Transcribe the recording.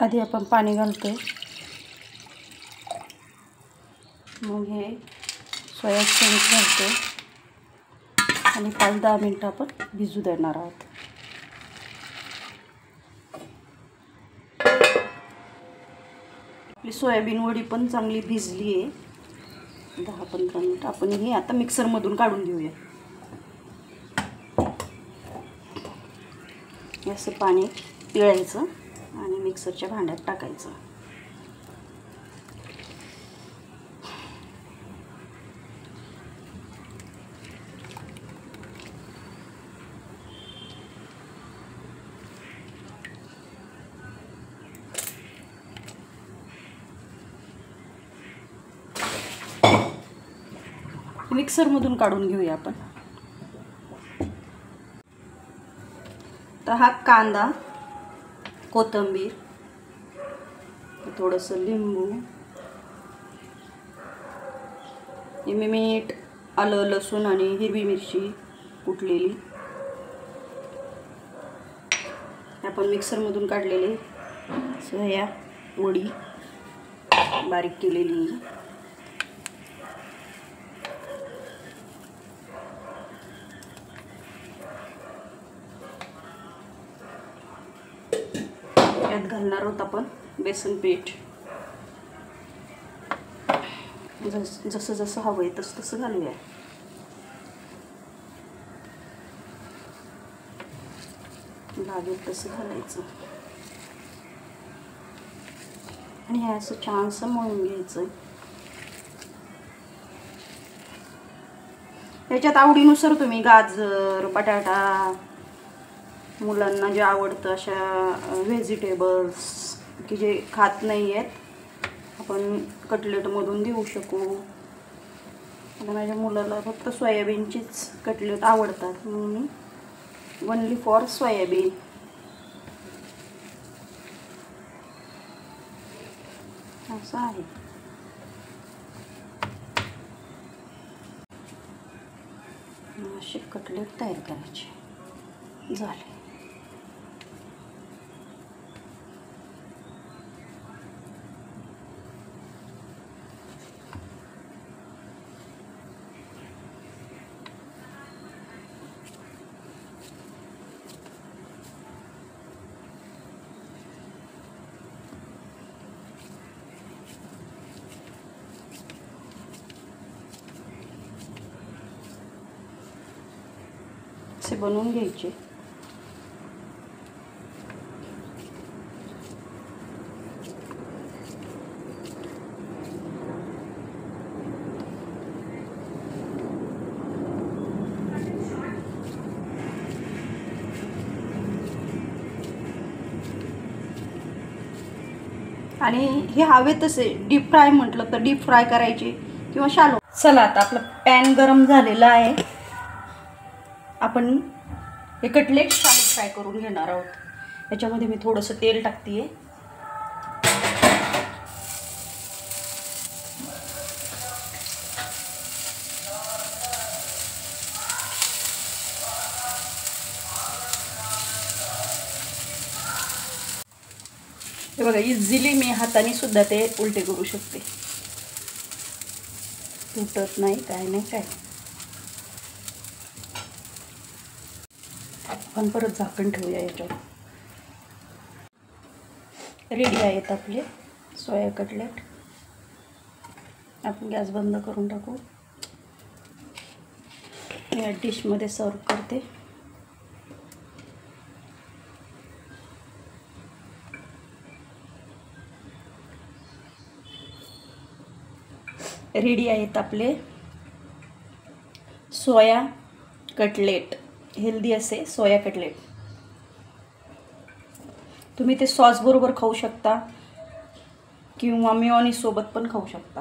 आधी आपण पाणी घालतोय, मग हे सोया चंक्स घालतोय आणि 5-10 मिनटं आपण भिजू देणार आहोत. आपली सोयाबीन वडी पण चांगली भिजली आहे. 10-15 मिनटं आपण हे आता मिक्सरमधून काढून घेऊया. असं पाणी पिळायचं आणि मिक्सरच्या भांड्यात टाकायचं. मिक्सरमधून काढून घेऊया आपण. तर हा कांदा, कोथिंबीर, थोडंसं लिंबू, मीठ, आलं, लसूण आणि हिरवी मिरची कुटलेली आपण मिक्सरमधून काढलेले सोया वडी बारीक केलेली, यात घालणार आहोत आपण बेसन पीठ. जसं जसं हवं आहे तसं तसं घालूया. लागेल तसं घालायचं आणि हे असं छानसं मळून घ्यायचं. याच्यात आवडीनुसार तुम्ही गाजर, बटाटा, मुलांना जे आवडतं अशा व्हेजिटेबल्स की जे खात नाही आहेत आपण कटलेटमधून देऊ शकू. आता माझ्या मुलाला फक्त सोयाबीनचीच कटलेट आवडतात म्हणून ओनली फॉर सोयाबीन. असं आहे. असे कटलेट तयार करायचे. झाले. असे बनवून घ्यायचे. आणि हे हवे तसे डीप फ्राय म्हटलं तर डीप फ्राय करायचे किंवा शालो. चला आता आपलं पॅन गरम झालेला आहे. आपण हे कटलेट शालो फ्राय करून घेणार आहोत. याच्यामध्ये मी थोडंसं तेल टाकते. हे बघा, इझिली मी हाताने सुद्धा ते उलटे करू शकते. तुटत नाही, काय नाही काय. आपण परत झाकण ठेवूया याच्यावर. रेडी आहेत आपले सोया कटलेट. आपण गॅस बंद करून टाकू. या डिशमध्ये सर्व करते. रेडी आहेत आपले सोया कटलेट. हेल्दी असे सोया कटलेट. तुम्ही ते सॉस बरोबर खाऊ शकता किंवा मेयोनीज सोबत पण खाऊ शकता.